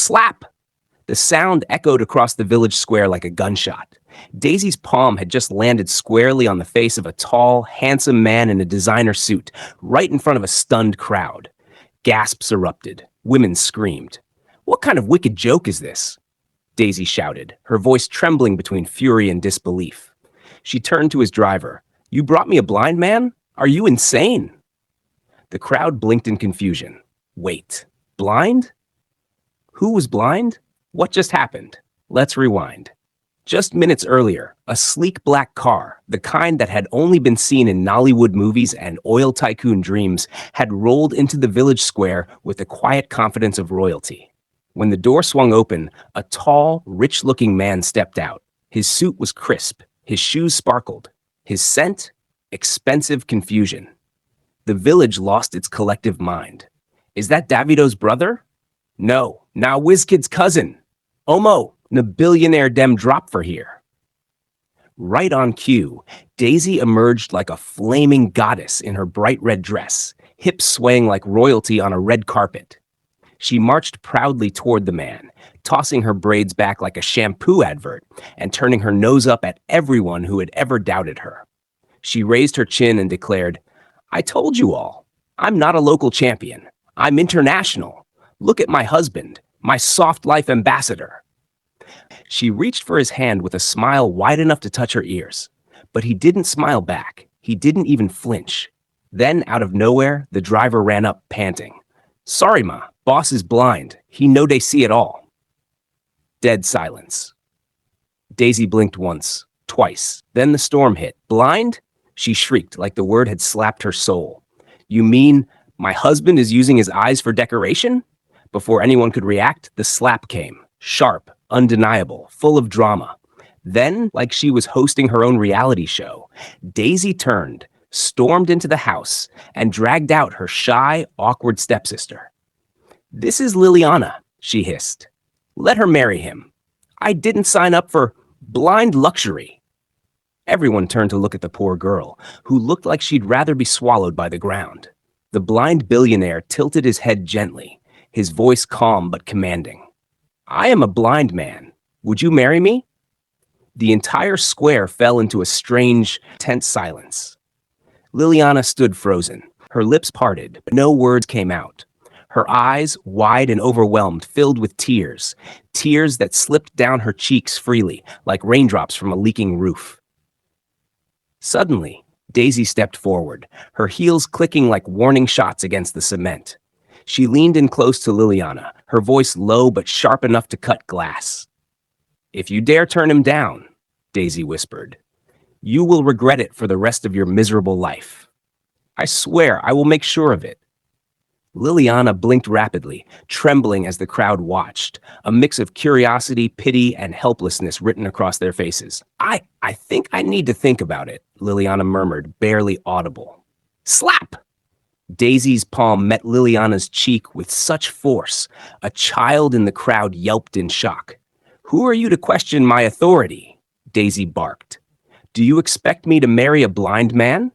Slap! The sound echoed across the village square like a gunshot. Daisy's palm had just landed squarely on the face of a tall, handsome man in a designer suit, right in front of a stunned crowd. Gasps erupted. Women screamed. "What kind of wicked joke is this?" Daisy shouted, her voice trembling between fury and disbelief. She turned to his driver. "You brought me a blind man? Are you insane?" The crowd blinked in confusion. Wait, blind? Who was blind? What just happened? Let's rewind. Just minutes earlier, a sleek black car, the kind that had only been seen in Nollywood movies and oil tycoon dreams, had rolled into the village square with the quiet confidence of royalty. When the door swung open, a tall, rich-looking man stepped out. His suit was crisp, his shoes sparkled, his scent, expensive confusion. The village lost its collective mind. Is that Davido's brother? No, now WizKid's cousin. Omo, na billionaire dem drop for here. Right on cue, Daisy emerged like a flaming goddess in her bright red dress, hips swaying like royalty on a red carpet. She marched proudly toward the man, tossing her braids back like a shampoo advert and turning her nose up at everyone who had ever doubted her. She raised her chin and declared, "I told you all. I'm not a local champion. I'm international. Look at my husband, my soft life ambassador." She reached for his hand with a smile wide enough to touch her ears. But he didn't smile back. He didn't even flinch. Then, out of nowhere, the driver ran up, panting. "Sorry, ma. Boss is blind. He no dey see at all." Dead silence. Daisy blinked once, twice. Then the storm hit. "Blind?" She shrieked like the word had slapped her soul. "You mean my husband is using his eyes for decoration?" Before anyone could react, the slap came. Sharp, undeniable, full of drama. Then, like she was hosting her own reality show, Daisy turned, stormed into the house, and dragged out her shy, awkward stepsister. "This is Liliana," she hissed. "Let her marry him. I didn't sign up for blind luxury." Everyone turned to look at the poor girl, who looked like she'd rather be swallowed by the ground. The blind billionaire tilted his head gently, his voice calm but commanding. "I am a blind man. Would you marry me?" The entire square fell into a strange, tense silence. Liliana stood frozen, her lips parted, but no words came out. Her eyes, wide and overwhelmed, filled with tears, tears that slipped down her cheeks freely, like raindrops from a leaking roof. Suddenly, Daisy stepped forward, her heels clicking like warning shots against the cement. She leaned in close to Liliana, her voice low but sharp enough to cut glass. "If you dare turn him down," Daisy whispered, "you will regret it for the rest of your miserable life. I swear I will make sure of it." Liliana blinked rapidly, trembling as the crowd watched, a mix of curiosity, pity, and helplessness written across their faces. I think I need to think about it," Liliana murmured, barely audible. Slap! Daisy's palm met Liliana's cheek with such force, a child in the crowd yelped in shock. "Who are you to question my authority?" Daisy barked. "Do you expect me to marry a blind man?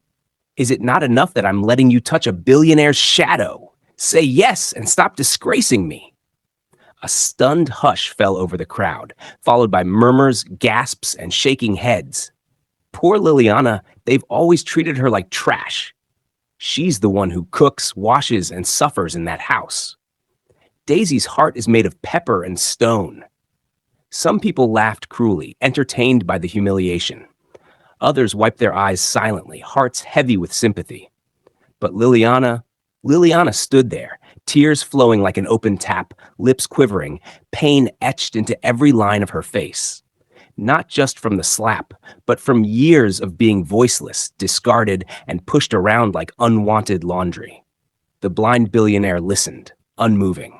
Is it not enough that I'm letting you touch a billionaire's shadow? Say yes and stop disgracing me." A stunned hush fell over the crowd, followed by murmurs, gasps, and shaking heads. Poor Liliana, they've always treated her like trash. She's the one who cooks, washes, and suffers in that house. Daisy's heart is made of pepper and stone. Some people laughed cruelly, entertained by the humiliation. Others wiped their eyes silently, hearts heavy with sympathy. But Liliana stood there, tears flowing like an open tap, lips quivering, pain etched into every line of her face. Not just from the slap, but from years of being voiceless, discarded, and pushed around like unwanted laundry. The blind billionaire listened, unmoving.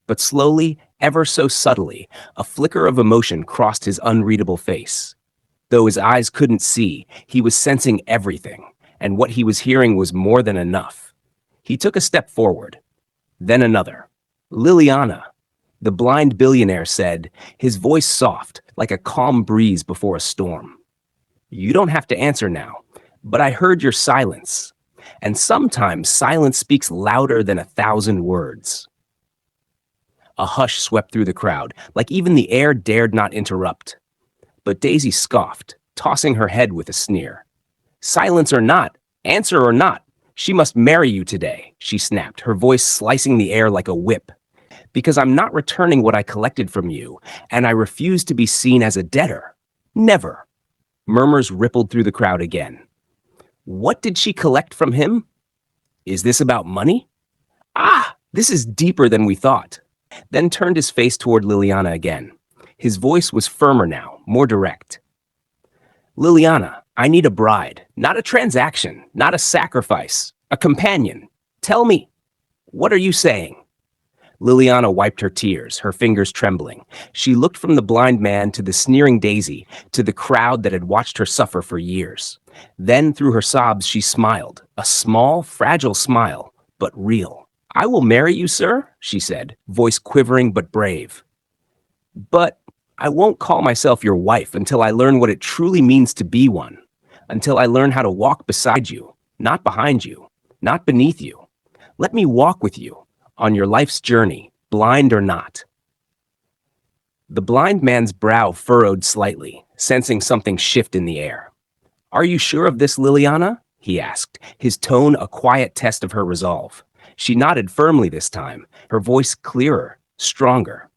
But slowly, ever so subtly, a flicker of emotion crossed his unreadable face. Though his eyes couldn't see, he was sensing everything, and what he was hearing was more than enough. He took a step forward, then another. "Liliana," the blind billionaire said, his voice soft, like a calm breeze before a storm. "You don't have to answer now, but I heard your silence, and sometimes silence speaks louder than 1,000 words." A hush swept through the crowd, like even the air dared not interrupt. But Daisy scoffed, tossing her head with a sneer. Silence or not, answer or not, she must marry you today, she snapped, her voice slicing the air like a whip. Because I'm not returning what I collected from you, and I refuse to be seen as a debtor. Never. Murmurs rippled through the crowd again. What did she collect from him? Is this about money? Ah, this is deeper than we thought. Then turned his face toward Liliana again. His voice was firmer now, more direct. Liliana, I need a bride, not a transaction, not a sacrifice, a companion. Tell me, what are you saying? Liliana wiped her tears, her fingers trembling. She looked from the blind man to the sneering Daisy, to the crowd that had watched her suffer for years. Then, through her sobs, she smiled, a small, fragile smile, but real. I will marry you, sir, she said, voice quivering but brave. But I won't call myself your wife until I learn what it truly means to be one, until I learn how to walk beside you, not behind you, not beneath you. Let me walk with you on your life's journey, blind or not. The blind man's brow furrowed slightly, sensing something shift in the air. Are you sure of this, Liliana? He asked, his tone a quiet test of her resolve. She nodded firmly this time, her voice clearer, stronger.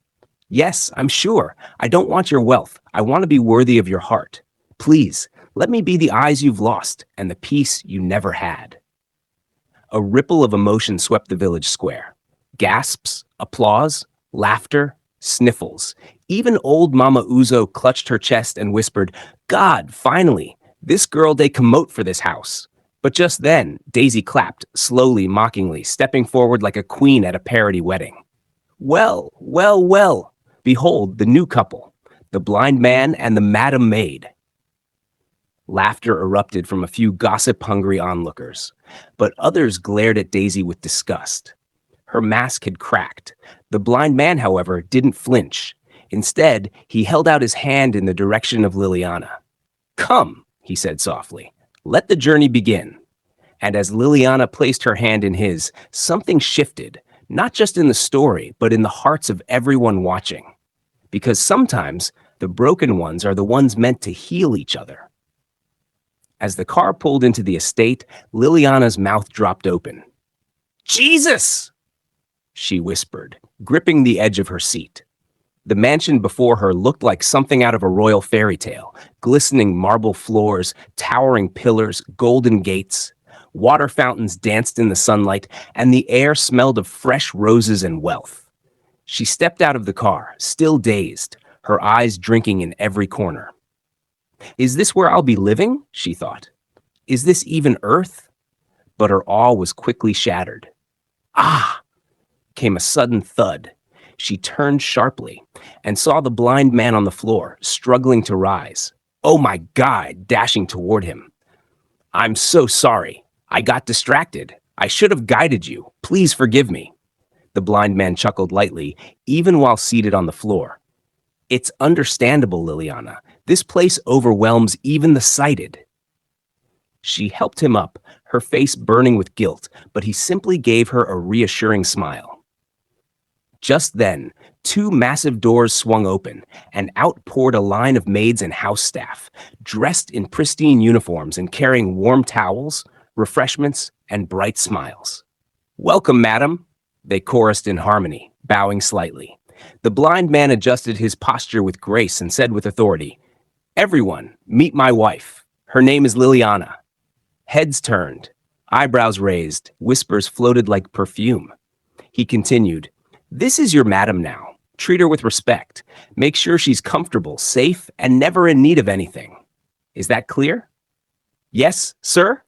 Yes, I'm sure. I don't want your wealth. I want to be worthy of your heart. Please, let me be the eyes you've lost and the peace you never had. A ripple of emotion swept the village square. Gasps, applause, laughter, sniffles. Even old Mama Uzo clutched her chest and whispered, God, finally, this girl they commode for this house. But just then, Daisy clapped, slowly, mockingly, stepping forward like a queen at a parody wedding. Well, well, well. Behold, the new couple, the blind man and the madam maid. Laughter erupted from a few gossip-hungry onlookers, but others glared at Daisy with disgust. Her mask had cracked. The blind man, however, didn't flinch. Instead, he held out his hand in the direction of Liliana. Come, he said softly, let the journey begin. And as Liliana placed her hand in his, something shifted, not just in the story, but in the hearts of everyone watching. Because sometimes the broken ones are the ones meant to heal each other. As the car pulled into the estate, Liliana's mouth dropped open. Jesus! She whispered, gripping the edge of her seat. The mansion before her looked like something out of a royal fairy tale, glistening marble floors, towering pillars, golden gates. Water fountains danced in the sunlight, and the air smelled of fresh roses and wealth. She stepped out of the car, still dazed, her eyes drinking in every corner. Is this where I'll be living? She thought. Is this even Earth? But her awe was quickly shattered. Ah! Came a sudden thud. She turned sharply and saw the blind man on the floor, struggling to rise. Oh my God, dashing toward him. I'm so sorry. I got distracted. I should have guided you. Please forgive me. The blind man chuckled lightly, even while seated on the floor. It's understandable, Liliana. This place overwhelms even the sighted. She helped him up, her face burning with guilt, but he simply gave her a reassuring smile. Just then, two massive doors swung open, and out poured a line of maids and house staff, dressed in pristine uniforms and carrying warm towels, refreshments, and bright smiles. Welcome, madam, they chorused in harmony, bowing slightly. The blind man adjusted his posture with grace and said with authority, Everyone, meet my wife. Her name is Liliana. Heads turned, eyebrows raised, whispers floated like perfume. He continued, This is your madam now. Treat her with respect. Make sure she's comfortable, safe, and never in need of anything. Is that clear? Yes, sir?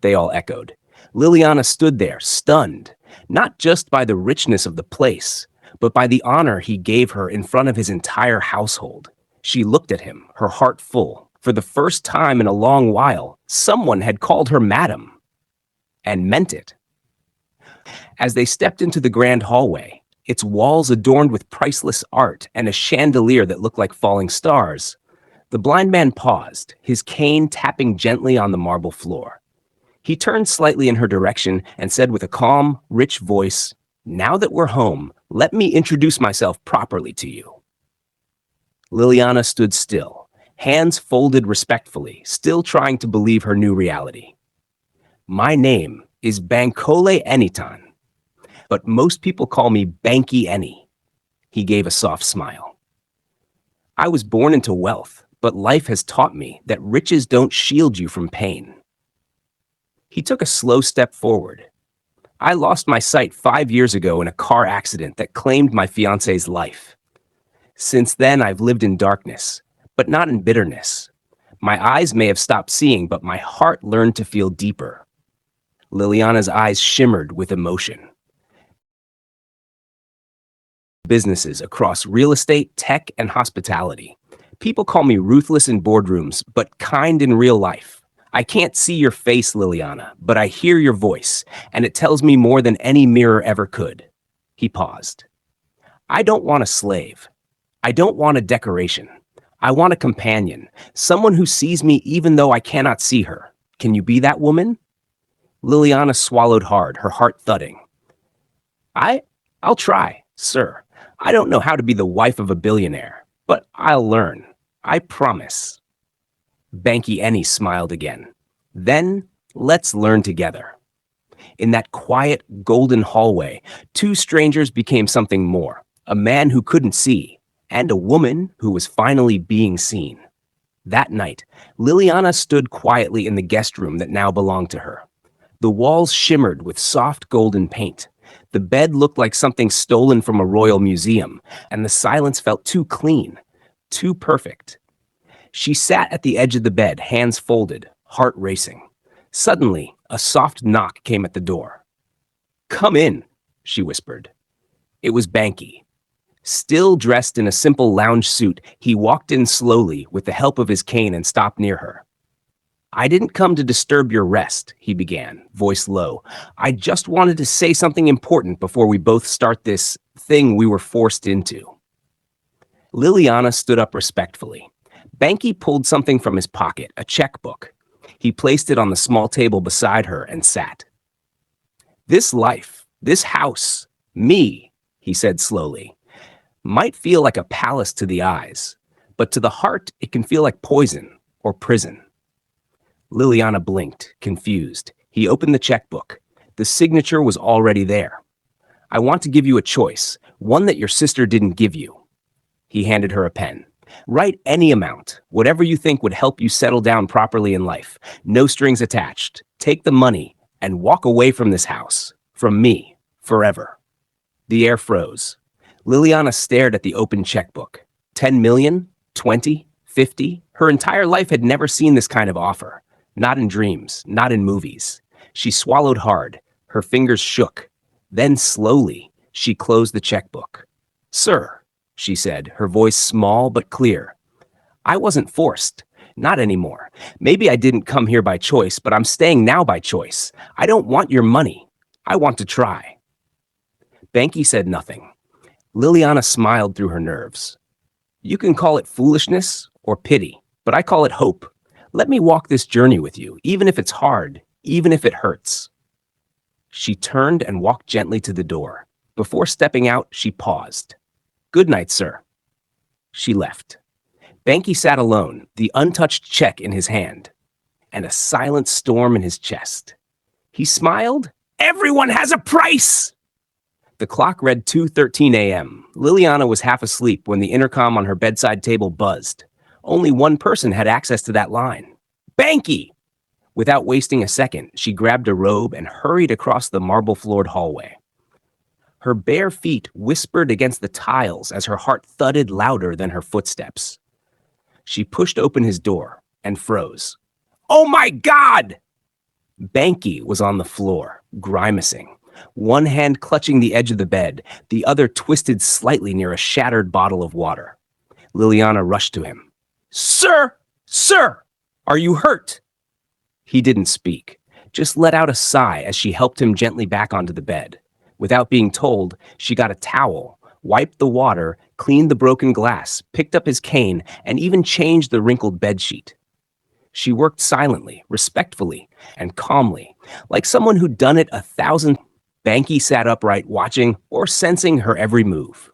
They all echoed. Liliana stood there, stunned, not just by the richness of the place, but by the honor he gave her in front of his entire household. She looked at him, her heart full. For the first time in a long while, someone had called her madam, and meant it. As they stepped into the grand hallway, its walls adorned with priceless art and a chandelier that looked like falling stars, the blind man paused, his cane tapping gently on the marble floor. He turned slightly in her direction and said with a calm, rich voice, Now that we're home, Let me introduce myself properly to you. Liliana stood still, hands folded respectfully, still trying to believe her new reality. My name is Bankole Enitan, but most people call me Banky Eni. He gave a soft smile. I was born into wealth, but life has taught me that riches don't shield you from pain. He took a slow step forward. I lost my sight 5 years ago in a car accident that claimed my fiance's life. Since then, I've lived in darkness, but not in bitterness. My eyes may have stopped seeing, but my heart learned to feel deeper. Liliana's eyes shimmered with emotion. Businesses across real estate, tech, and hospitality. People call me ruthless in boardrooms, but kind in real life. I can't see your face, Liliana, but I hear your voice, and it tells me more than any mirror ever could. He paused. I don't want a slave. I don't want a decoration. I want a companion, someone who sees me even though I cannot see her. Can you be that woman? Liliana swallowed hard, her heart thudding. I'll try, sir. I don't know how to be the wife of a billionaire, but I'll learn. I promise. Banky Eni smiled again. Then, let's learn together. In that quiet, golden hallway, two strangers became something more. A man who couldn't see, and a woman who was finally being seen. That night, Liliana stood quietly in the guest room that now belonged to her. The walls shimmered with soft golden paint. The bed looked like something stolen from a royal museum, and the silence felt too clean, too perfect. She sat at the edge of the bed, hands folded, heart racing. Suddenly, a soft knock came at the door. "Come in," she whispered. It was Banky. Still dressed in a simple lounge suit, he walked in slowly with the help of his cane and stopped near her. "I didn't come to disturb your rest," he began, voice low. "I just wanted to say something important before we both start this thing we were forced into." Liliana stood up respectfully. Banky pulled something from his pocket, a checkbook. He placed it on the small table beside her and sat. "This life, this house, me," he said slowly, "might feel like a palace to the eyes, but to the heart it can feel like poison or prison." Liliana blinked, confused. He opened the checkbook. The signature was already there. "I want to give you a choice, one that your sister didn't give you." He handed her a pen. "Write any amount, whatever you think would help you settle down properly in life. No strings attached. Take the money and walk away from this house, from me, forever." The air froze. Liliana stared at the open checkbook. 10 million? 20? 50? Her entire life had never seen this kind of offer. Not in dreams, not in movies. She swallowed hard. Her fingers shook. Then slowly, she closed the checkbook. "Sir," she said, her voice small but clear, "I wasn't forced. Not anymore. Maybe I didn't come here by choice, but I'm staying now by choice. I don't want your money. I want to try." Banky said nothing. Liliana smiled through her nerves. "You can call it foolishness or pity, but I call it hope. Let me walk this journey with you, even if it's hard, even if it hurts." She turned and walked gently to the door. Before stepping out, she paused. "Good night, sir." She left. Banky sat alone, the untouched check in his hand, and a silent storm in his chest. He smiled. "Everyone has a price!" The clock read 2:13 a.m. Liliana was half asleep when the intercom on her bedside table buzzed. Only one person had access to that line. "Banky!" Without wasting a second, she grabbed a robe and hurried across the marble-floored hallway. Her bare feet whispered against the tiles as her heart thudded louder than her footsteps. She pushed open his door and froze. "Oh my God!" Banky was on the floor, grimacing, one hand clutching the edge of the bed, the other twisted slightly near a shattered bottle of water. Liliana rushed to him. "Sir! Sir! Are you hurt?" He didn't speak, just let out a sigh as she helped him gently back onto the bed. Without being told, she got a towel, wiped the water, cleaned the broken glass, picked up his cane, and even changed the wrinkled bedsheet. She worked silently, respectfully, and calmly, like someone who'd done it 1,000 Banky sat upright, watching or sensing her every move.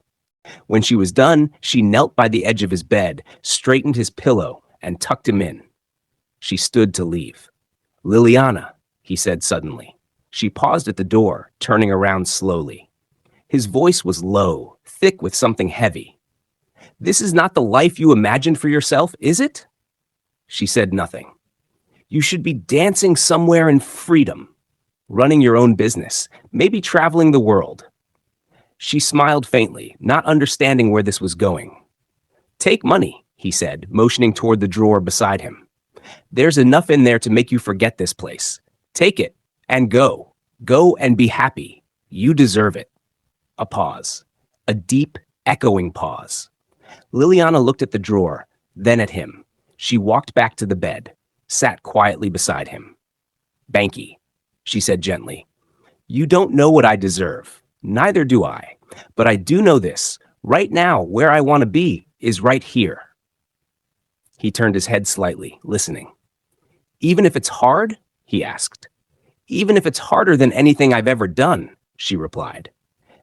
When she was done, she knelt by the edge of his bed, straightened his pillow, and tucked him in. She stood to leave. "Liliana," he said suddenly. She paused at the door, turning around slowly. His voice was low, thick with something heavy. "This is not the life you imagined for yourself, is it?" She said nothing. "You should be dancing somewhere in freedom, running your own business, maybe traveling the world." She smiled faintly, not understanding where this was going. "Take money," he said, motioning toward the drawer beside him. "There's enough in there to make you forget this place. Take it and go. Go and be happy. You deserve it." A pause. A deep, echoing pause. Liliana looked at the drawer, then at him. She walked back to the bed, sat quietly beside him. "Banky," she said gently, "you don't know what I deserve. Neither do I. But I do know this. Right now, where I want to be is right here." He turned his head slightly, listening. "Even if it's hard?" he asked. "Even if it's harder than anything I've ever done," she replied.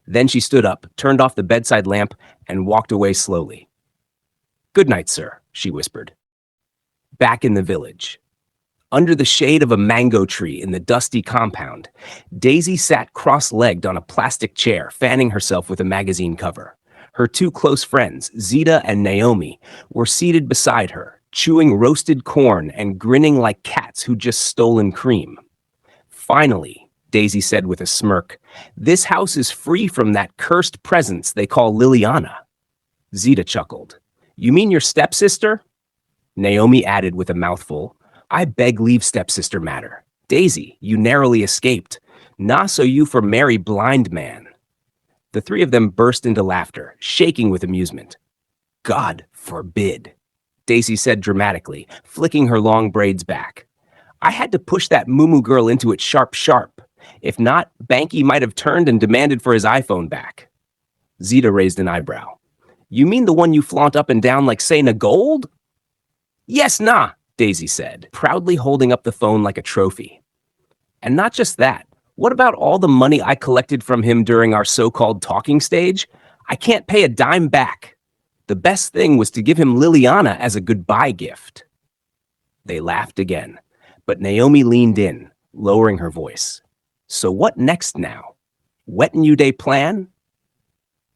Then she stood up, turned off the bedside lamp, and walked away slowly. "Good night, sir," she whispered. Back in the village. Under the shade of a mango tree in the dusty compound, Daisy sat cross-legged on a plastic chair, fanning herself with a magazine cover. Her two close friends, Zita and Naomi, were seated beside her, chewing roasted corn and grinning like cats who'd just stolen cream. "Finally," Daisy said with a smirk, "this house is free from that cursed presence they call Liliana." Zita chuckled. "You mean your stepsister?" Naomi added with a mouthful, "I beg leave stepsister matter. Daisy, you narrowly escaped. Na so you for marry blind man." The three of them burst into laughter, shaking with amusement. "God forbid," Daisy said dramatically, flicking her long braids back. "I had to push that Mumu girl into it sharp. If not, Banky might have turned and demanded for his iPhone back." Zita raised an eyebrow. "You mean the one you flaunt up and down like Sena Gold?" "Yes, nah," Daisy said, proudly holding up the phone like a trophy. "And not just that. What about all the money I collected from him during our so-called talking stage? I can't pay a dime back. The best thing was to give him Liliana as a goodbye gift." They laughed again, but Naomi leaned in, lowering her voice. "So what next now? Wet New Day plan?"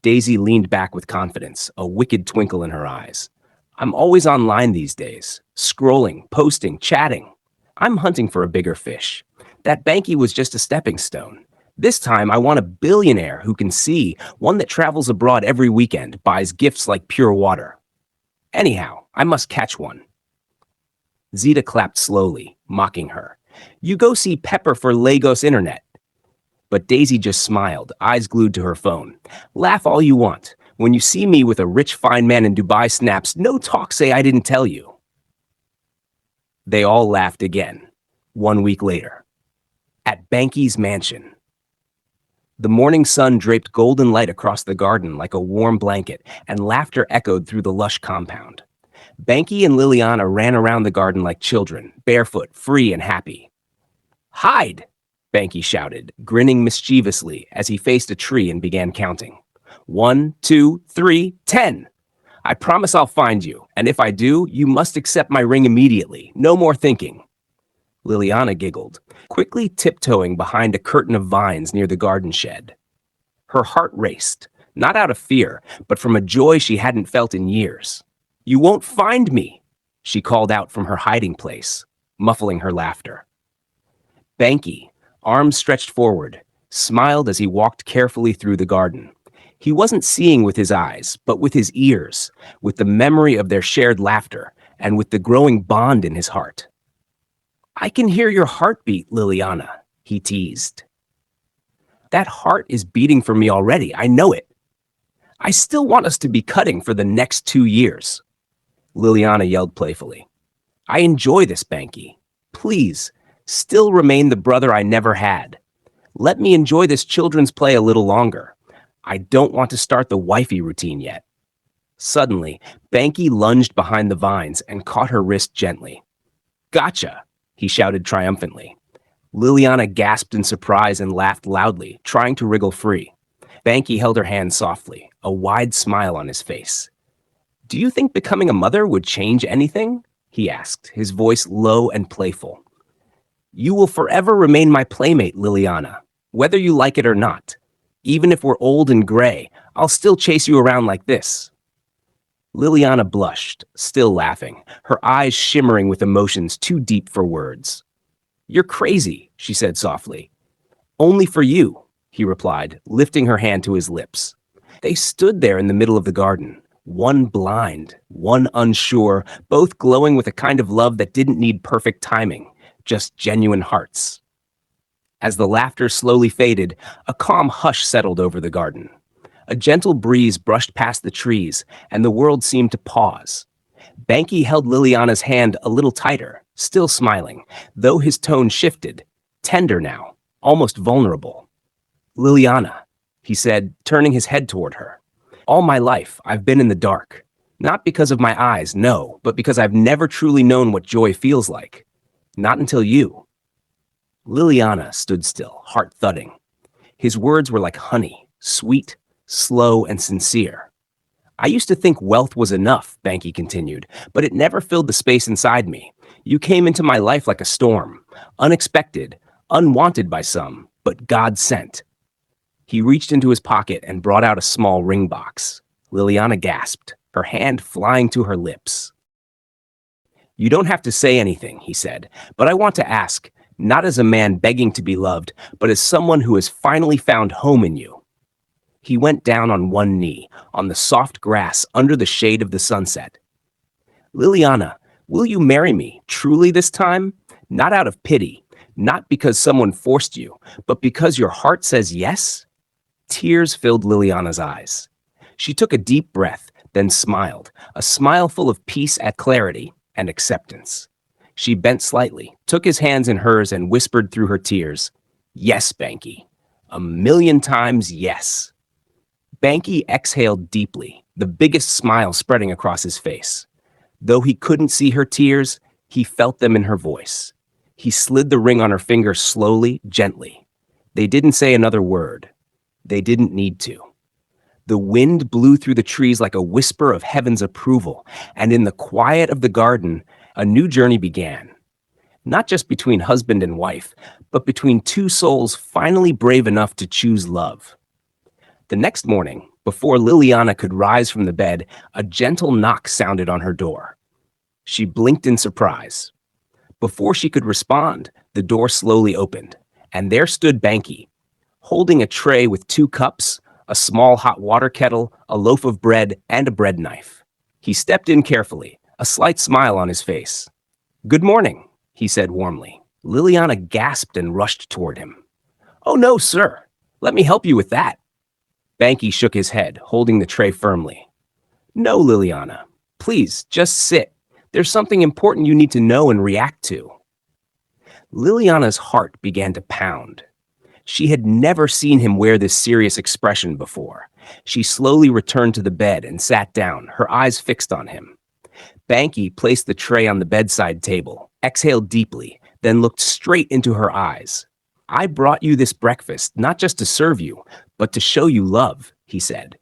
Daisy leaned back with confidence, a wicked twinkle in her eyes. "I'm always online these days, scrolling, posting, chatting. I'm hunting for a bigger fish. That Banky was just a stepping stone. This time I want a billionaire who can see, one that travels abroad every weekend, buys gifts like pure water. Anyhow, I must catch one." Zita clapped slowly, mocking her. "You go see Pepper for Lagos Internet." But Daisy just smiled, eyes glued to her phone. "Laugh all you want. When you see me with a rich fine man in Dubai snaps, no talk say I didn't tell you." They all laughed again, 1 week later. At Banky's mansion. The morning sun draped golden light across the garden like a warm blanket, and laughter echoed through the lush compound. Banky and Liliana ran around the garden like children, barefoot, free and happy. "Hide!" Banky shouted, grinning mischievously as he faced a tree and began counting. 1, 2, 3, 10. "I promise I'll find you, and if I do, you must accept my ring immediately. No more thinking." Liliana giggled, quickly tiptoeing behind a curtain of vines near the garden shed. Her heart raced, not out of fear, but from a joy she hadn't felt in years. "You won't find me," she called out from her hiding place, muffling her laughter. Banky, arms stretched forward, smiled as he walked carefully through the garden. He wasn't seeing with his eyes, but with his ears, with the memory of their shared laughter, and with the growing bond in his heart. "I can hear your heartbeat, Liliana," he teased. "That heart is beating for me already, I know it. I still want us to be cutting for the next 2 years." Liliana yelled playfully. "I enjoy this, Banky. Please, still remain the brother I never had. Let me enjoy this children's play a little longer. I don't want to start the wifey routine yet." Suddenly, Banky lunged behind the vines and caught her wrist gently. "Gotcha," he shouted triumphantly. Liliana gasped in surprise and laughed loudly, trying to wriggle free. Banky held her hand softly, a wide smile on his face. Do you think becoming a mother would change anything? He asked, his voice low and playful. You will forever remain my playmate, Liliana, whether you like it or not. Even if we're old and gray, I'll still chase you around like this. Liliana blushed, still laughing, her eyes shimmering with emotions too deep for words. You're crazy, she said softly. Only for you, he replied, lifting her hand to his lips. They stood there in the middle of the garden, one blind, one unsure, both glowing with a kind of love that didn't need perfect timing, just genuine hearts. As the laughter slowly faded, a calm hush settled over the garden. A gentle breeze brushed past the trees, and the world seemed to pause. Banky held Liliana's hand a little tighter, still smiling, though his tone shifted, tender now, almost vulnerable. Liliana, he said, turning his head toward her. All my life, I've been in the dark. Not because of my eyes, no, but because I've never truly known what joy feels like. Not until you. Liliana stood still, heart thudding. His words were like honey, sweet, slow, and sincere. I used to think wealth was enough, Banky continued, but it never filled the space inside me. You came into my life like a storm, unexpected, unwanted by some, but God sent. He reached into his pocket and brought out a small ring box. Liliana gasped, her hand flying to her lips. You don't have to say anything, he said, but I want to ask, not as a man begging to be loved, but as someone who has finally found home in you. He went down on one knee, on the soft grass under the shade of the sunset. Liliana, will you marry me, truly this time? Not out of pity, not because someone forced you, but because your heart says yes? Tears filled Liliana's eyes. She took a deep breath, then smiled, a smile full of peace and clarity and acceptance. She bent slightly, took his hands in hers, and whispered through her tears, Yes, Banky. 1,000,000 times yes. Banky exhaled deeply, the biggest smile spreading across his face. Though he couldn't see her tears, he felt them in her voice. He slid the ring on her finger slowly, gently. They didn't say another word. They didn't need to. The wind blew through the trees like a whisper of heaven's approval, and in the quiet of the garden, a new journey began. Not just between husband and wife, but between two souls finally brave enough to choose love. The next morning, before Liliana could rise from the bed, a gentle knock sounded on her door. She blinked in surprise. Before she could respond, the door slowly opened, and there stood Banky, holding a tray with 2 cups, a small hot water kettle, a loaf of bread, and a bread knife. He stepped in carefully, a slight smile on his face. Good morning, he said warmly. Liliana gasped and rushed toward him. Oh no, sir. Let me help you with that. Banky shook his head, holding the tray firmly. No, Liliana. Please, just sit. There's something important you need to know and react to. Liliana's heart began to pound. She had never seen him wear this serious expression before. She slowly returned to the bed and sat down, her eyes fixed on him. Banky placed the tray on the bedside table, exhaled deeply, then looked straight into her eyes. I brought you this breakfast not just to serve you, but to show you love, he said.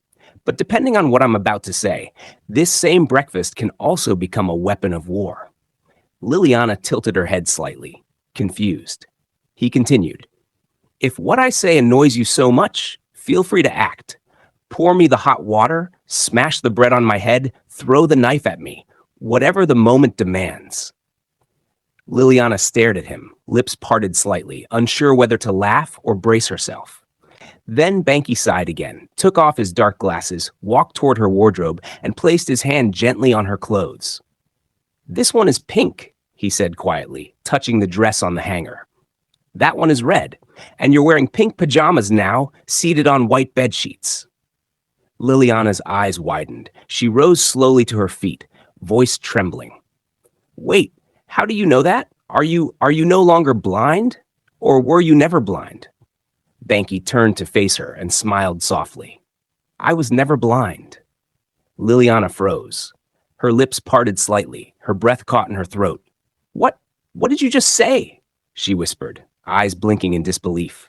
But depending on what I'm about to say, this same breakfast can also become a weapon of war. Liliana tilted her head slightly, confused. He continued, If what I say annoys you so much, feel free to act. Pour me the hot water, smash the bread on my head, throw the knife at me, whatever the moment demands. Liliana stared at him, lips parted slightly, unsure whether to laugh or brace herself. Then Banky sighed again, took off his dark glasses, walked toward her wardrobe, and placed his hand gently on her clothes. This one is pink, he said quietly, touching the dress on the hanger. That one is red, and you're wearing pink pajamas now, seated on white bed sheets. Liliana's eyes widened. She rose slowly to her feet, voice trembling. Wait, how do you know that? Are you no longer blind? Or were you never blind? Banky turned to face her and smiled softly. I was never blind. Liliana froze. Her lips parted slightly, her breath caught in her throat. What did you just say? She whispered. eyes blinking in disbelief.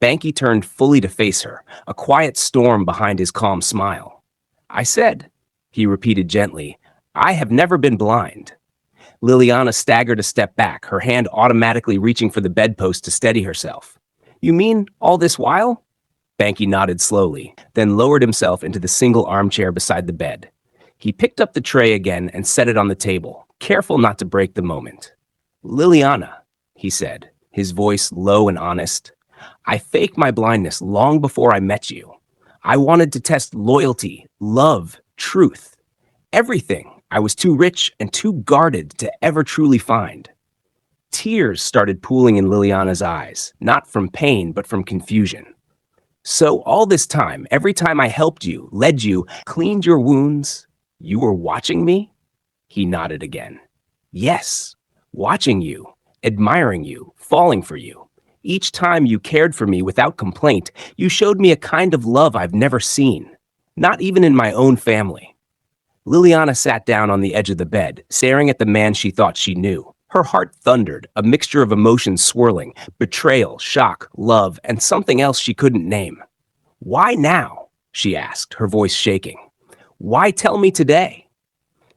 Banky turned fully to face her, a quiet storm behind his calm smile. I said, he repeated gently, I have never been blind. Liliana staggered a step back, her hand automatically reaching for the bedpost to steady herself. You mean all this while? Banky nodded slowly, then lowered himself into the single armchair beside the bed. He picked up the tray again and set it on the table, careful not to break the moment. Liliana, he said, his voice low and honest, I faked my blindness long before I met you. I wanted to test loyalty, love, truth, everything I was too rich and too guarded to ever truly find. Tears started pooling in Liliana's eyes, not from pain, but from confusion. So all this time, every time I helped you, led you, cleaned your wounds, you were watching me? He nodded again. Yes, watching you, admiring you, falling for you. Each time you cared for me without complaint, you showed me a kind of love I've never seen, not even in my own family. Liliana sat down on the edge of the bed, staring at the man she thought she knew. Her heart thundered, a mixture of emotions swirling, betrayal, shock, love, and something else she couldn't name. Why now? She asked, her voice shaking. Why tell me today?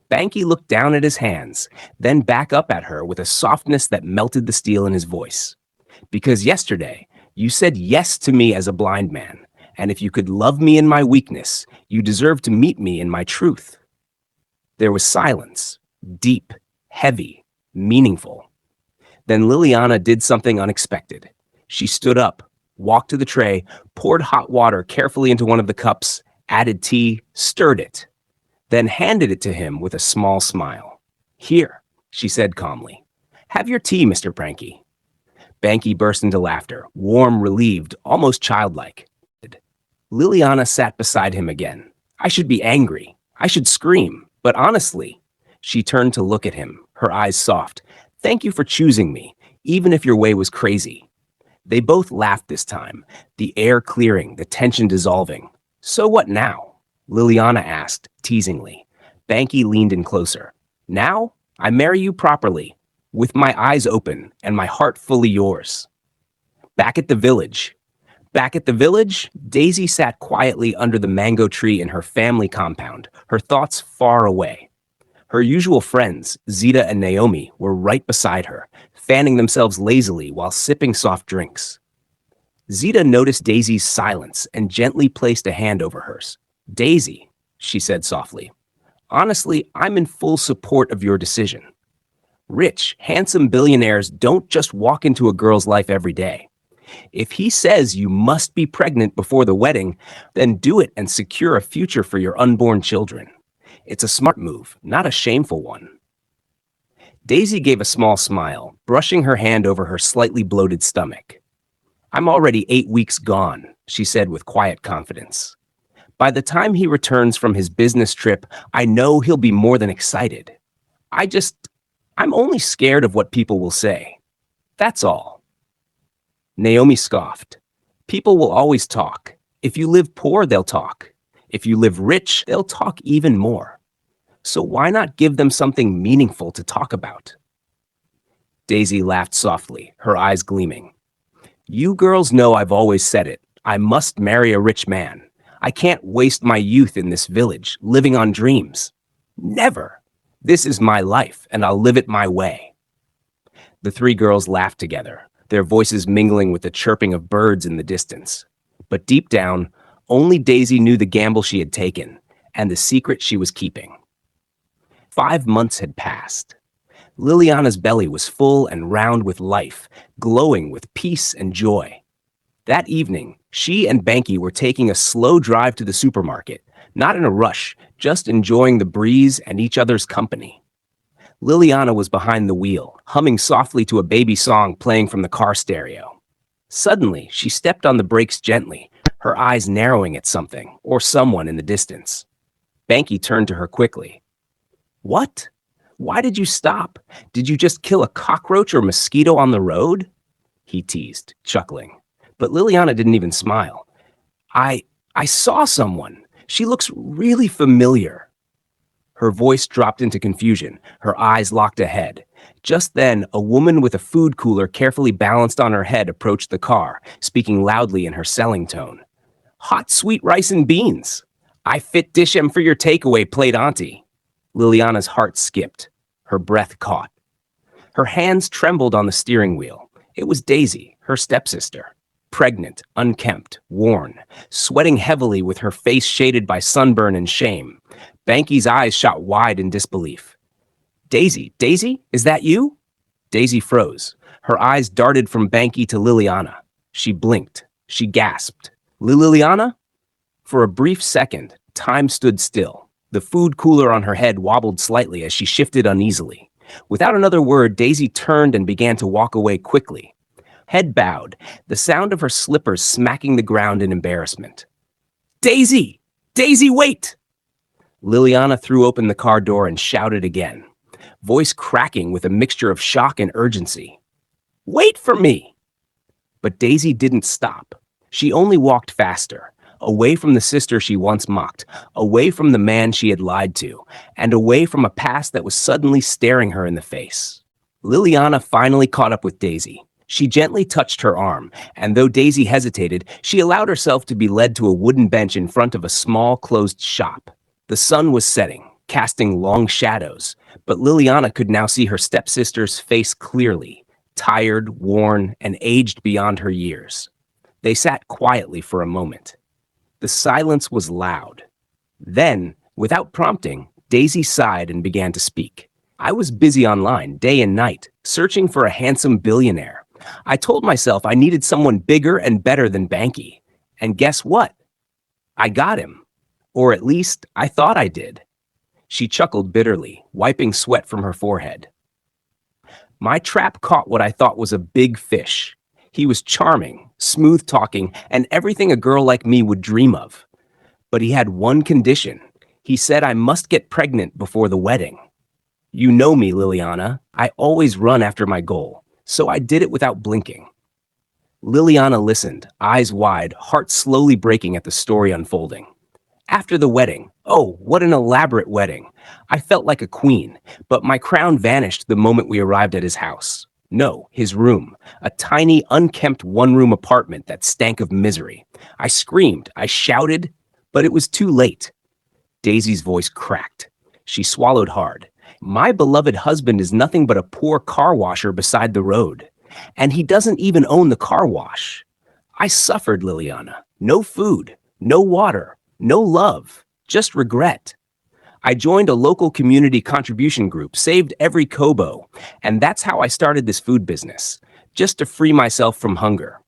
Banky looked down at his hands, then back up at her with a softness that melted the steel in his voice. Because yesterday, you said yes to me as a blind man, and if you could love me in my weakness, you deserve to meet me in my truth. There was silence, deep, heavy, meaningful. Then Liliana did something unexpected. She stood up, walked to the tray, poured hot water carefully into one of the cups, added tea, stirred it, then handed it to him with a small smile. Here, she said calmly. Have your tea, Mr. Pranky. Banky burst into laughter, warm, relieved, almost childlike. Liliana sat beside him again. I should be angry. I should scream. But honestly, she turned to look at him, her eyes soft. Thank you for choosing me, even if your way was crazy. They both laughed this time, the air clearing, the tension dissolving. So what now? Liliana asked, teasingly. Banky leaned in closer. Now, I marry you properly, with my eyes open and my heart fully yours. Back at the village. Back at the village, Daisy sat quietly under the mango tree in her family compound, her thoughts far away. Her usual friends, Zita and Naomi, were right beside her, fanning themselves lazily while sipping soft drinks. Zita noticed Daisy's silence and gently placed a hand over hers. Daisy, she said softly, honestly, I'm in full support of your decision. Rich, handsome billionaires don't just walk into a girl's life every day. If he says you must be pregnant before the wedding, then do it and secure a future for your unborn children. It's a smart move, not a shameful one. Daisy gave a small smile, brushing her hand over her slightly bloated stomach. I'm already 8 weeks gone, she said with quiet confidence. By the time he returns from his business trip, I know he'll be more than excited. I'm only scared of what people will say. That's all. Naomi scoffed. People will always talk. If you live poor, they'll talk. If you live rich, they'll talk even more. So why not give them something meaningful to talk about? Daisy laughed softly, her eyes gleaming. You girls know I've always said it. I must marry a rich man. I can't waste my youth in this village, living on dreams. Never. This is my life, and I'll live it my way. The three girls laughed together, their voices mingling with the chirping of birds in the distance. But deep down, only Daisy knew the gamble she had taken and the secret she was keeping. 5 months had passed. Liliana's belly was full and round with life, glowing with peace and joy. That evening, she and Banky were taking a slow drive to the supermarket, not in a rush, just enjoying the breeze and each other's company. Liliana was behind the wheel, humming softly to a baby song playing from the car stereo. Suddenly, she stepped on the brakes gently, her eyes narrowing at something or someone in the distance. Banky turned to her quickly. What? Why did you stop? Did you just kill a cockroach or mosquito on the road? He teased, chuckling. But Liliana didn't even smile. I saw someone. She looks really familiar. Her voice dropped into confusion, her eyes locked ahead. Just then, a woman with a food cooler carefully balanced on her head approached the car, speaking loudly in her selling tone. Hot sweet rice and beans. I fit dish 'em for your takeaway plate, auntie. Liliana's heart skipped. Her breath caught. Her hands trembled on the steering wheel. It was Daisy, her stepsister. Pregnant, unkempt, worn, sweating heavily with her face shaded by sunburn and shame. Banky's eyes shot wide in disbelief. Daisy, is that you? Daisy froze. Her eyes darted from Banky to Liliana. She blinked. She gasped. Liliana? For a brief second, time stood still. The food cooler on her head wobbled slightly as she shifted uneasily. Without another word, Daisy turned and began to walk away quickly. Head bowed, the sound of her slippers smacking the ground in embarrassment. Daisy! Daisy, wait! Liliana threw open the car door and shouted again, voice cracking with a mixture of shock and urgency. Wait for me! But Daisy didn't stop. She only walked faster, away from the sister she once mocked, away from the man she had lied to, and away from a past that was suddenly staring her in the face. Liliana finally caught up with Daisy. She gently touched her arm, and though Daisy hesitated, she allowed herself to be led to a wooden bench in front of a small, closed shop. The sun was setting, casting long shadows, but Liliana could now see her stepsister's face clearly, tired, worn, and aged beyond her years. They sat quietly for a moment. The silence was loud. Then, without prompting, Daisy sighed and began to speak. I was busy online, day and night, searching for a handsome billionaire. I told myself I needed someone bigger and better than Banky. And guess what? I got him. Or at least, I thought I did. She chuckled bitterly, wiping sweat from her forehead. My trap caught what I thought was a big fish. He was charming, smooth-talking, and everything a girl like me would dream of. But he had one condition. He said I must get pregnant before the wedding. You know me, Liliana. I always run after my goal, so I did it without blinking. Liliana listened, eyes wide, heart slowly breaking at the story unfolding. After the wedding, oh, what an elaborate wedding. I felt like a queen, but my crown vanished the moment we arrived at his house. No, his room, a tiny, unkempt one-room apartment that stank of misery. I screamed, I shouted, but it was too late. Daisy's voice cracked. She swallowed hard. My beloved husband is nothing but a poor car washer beside the road. And he doesn't even own the car wash. I suffered, Liliana. No food, no water, no love, just regret. I joined a local community contribution group, saved every kobo, and that's how I started this food business, just to free myself from hunger.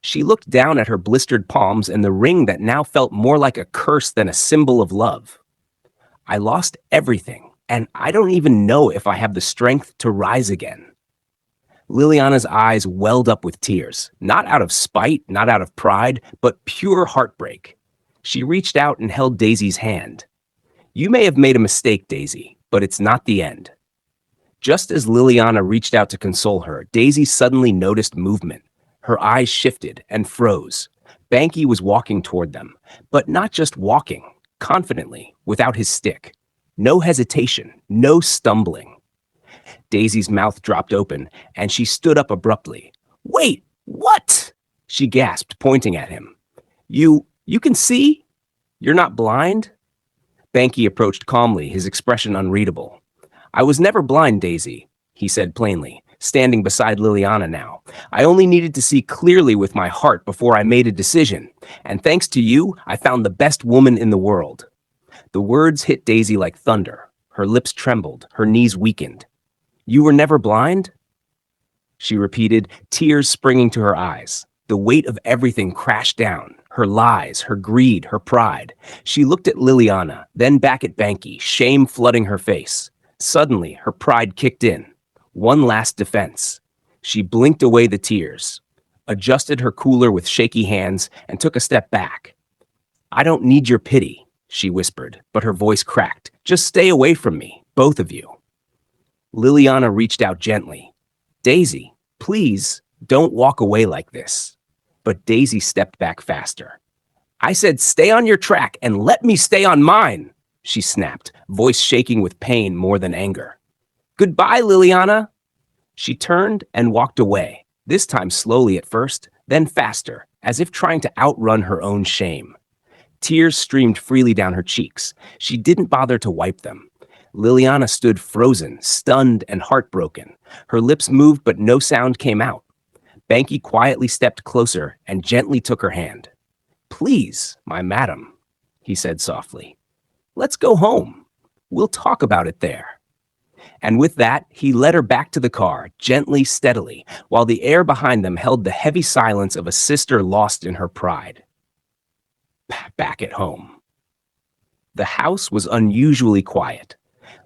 She looked down at her blistered palms and the ring that now felt more like a curse than a symbol of love. I lost everything, and I don't even know if I have the strength to rise again. Liliana's eyes welled up with tears, not out of spite, not out of pride, but pure heartbreak. She reached out and held Daisy's hand. You may have made a mistake, Daisy, but it's not the end. Just as Liliana reached out to console her, Daisy suddenly noticed movement. Her eyes shifted and froze. Banky was walking toward them, but not just walking, confidently, without his stick. No hesitation, no stumbling. Daisy's mouth dropped open, and she stood up abruptly. Wait, what? She gasped, pointing at him. You can see? You're not blind? Banky approached calmly, his expression unreadable. I was never blind, Daisy, he said plainly, standing beside Liliana now. I only needed to see clearly with my heart before I made a decision, and thanks to you, I found the best woman in the world. The words hit Daisy like thunder. Her lips trembled, her knees weakened. You were never blind? She repeated, tears springing to her eyes. The weight of everything crashed down, her lies, her greed, her pride. She looked at Liliana, then back at Banky, shame flooding her face. Suddenly, her pride kicked in. One last defense. She blinked away the tears, adjusted her cooler with shaky hands, and took a step back. I don't need your pity, she whispered, but her voice cracked. Just stay away from me, both of you. Liliana reached out gently. Daisy, please, don't walk away like this. But Daisy stepped back faster. I said stay on your track and let me stay on mine, she snapped, voice shaking with pain more than anger. Goodbye, Liliana. She turned and walked away, this time slowly at first, then faster, as if trying to outrun her own shame. Tears streamed freely down her cheeks. She didn't bother to wipe them. Liliana stood frozen, stunned and heartbroken. Her lips moved, but no sound came out. Banky quietly stepped closer and gently took her hand. Please, my madam, he said softly. Let's go home. We'll talk about it there. And with that, he led her back to the car, gently, steadily, while the air behind them held the heavy silence of a sister lost in her pride. Back at home. The house was unusually quiet.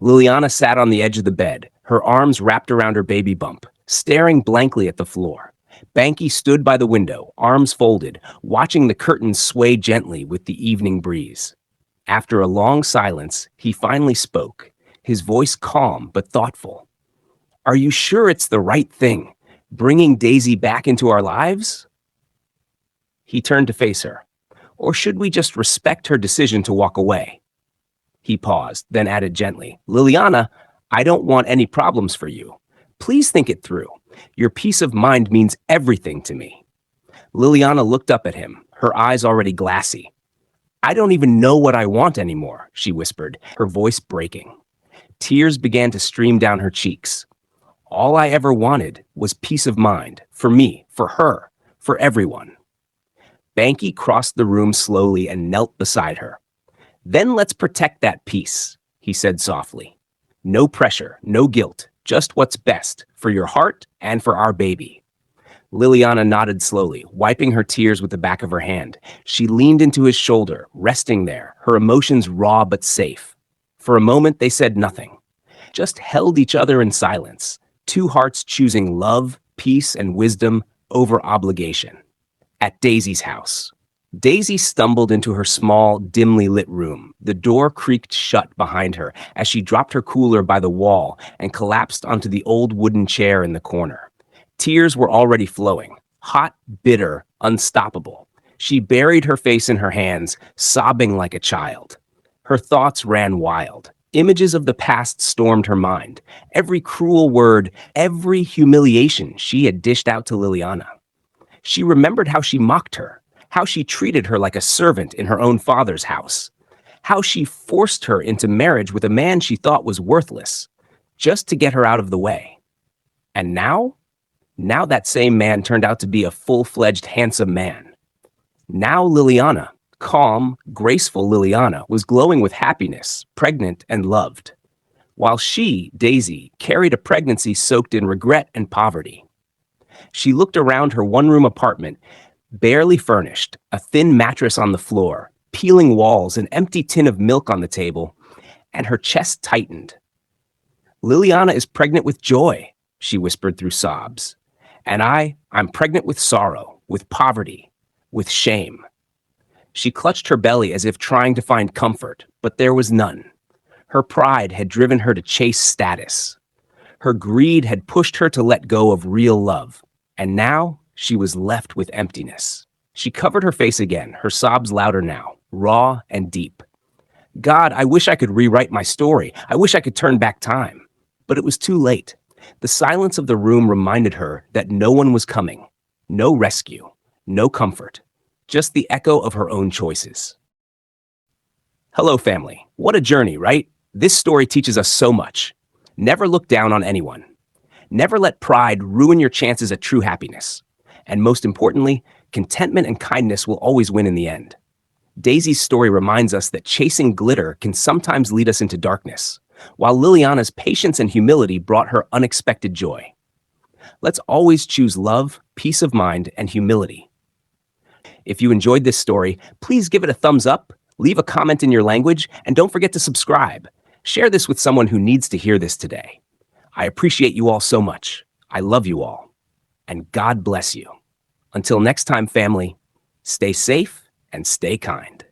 Liliana sat on the edge of the bed, her arms wrapped around her baby bump, staring blankly at the floor. Banky stood by the window, arms folded, watching the curtains sway gently with the evening breeze. After a long silence, he finally spoke, his voice calm but thoughtful. Are you sure it's the right thing, bringing Daisy back into our lives? He turned to face her. Or should we just respect her decision to walk away? He paused, then added gently, Liliana, I don't want any problems for you. Please think it through. Your peace of mind means everything to me. Liliana looked up at him, her eyes already glassy. I don't even know what I want anymore, she whispered, her voice breaking. Tears began to stream down her cheeks. All I ever wanted was peace of mind, for me, for her, for everyone. Banky crossed the room slowly and knelt beside her. Then let's protect that peace, he said softly. No pressure, no guilt, just what's best for your heart and for our baby. Liliana nodded slowly, wiping her tears with the back of her hand. She leaned into his shoulder, resting there, her emotions raw but safe. For a moment, they said nothing, just held each other in silence, two hearts choosing love, peace, and wisdom over obligation. At Daisy's house. Daisy stumbled into her small, dimly lit room. The door creaked shut behind her as she dropped her cooler by the wall and collapsed onto the old wooden chair in the corner. Tears were already flowing, hot, bitter, unstoppable. She buried her face in her hands, sobbing like a child. Her thoughts ran wild. Images of the past stormed her mind. Every cruel word, every humiliation she had dished out to Liliana. She remembered how she mocked her, how she treated her like a servant in her own father's house, how she forced her into marriage with a man she thought was worthless, just to get her out of the way. And now that same man turned out to be a full-fledged, handsome man. Now Liliana, calm, graceful Liliana, was glowing with happiness, pregnant and loved, while she, Daisy, carried a pregnancy soaked in regret and poverty. She looked around her one-room apartment, barely furnished, a thin mattress on the floor, peeling walls, an empty tin of milk on the table, and her chest tightened. Liliana is pregnant with joy, she whispered through sobs. And I'm pregnant with sorrow, with poverty, with shame. She clutched her belly as if trying to find comfort, but there was none. Her pride had driven her to chase status. Her greed had pushed her to let go of real love. And now she was left with emptiness. She covered her face again, her sobs louder now, raw and deep. God, I wish I could rewrite my story. I wish I could turn back time. But it was too late. The silence of the room reminded her that no one was coming. No rescue, no comfort, just the echo of her own choices. Hello, family. What a journey, right? This story teaches us so much. Never look down on anyone. Never let pride ruin your chances at true happiness. And most importantly, contentment and kindness will always win in the end. Daisy's story reminds us that chasing glitter can sometimes lead us into darkness, while Liliana's patience and humility brought her unexpected joy. Let's always choose love, peace of mind, and humility. If you enjoyed this story, please give it a thumbs up, leave a comment in your language, and don't forget to subscribe. Share this with someone who needs to hear this today. I appreciate you all so much. I love you all. And God bless you. Until next time, family, stay safe and stay kind.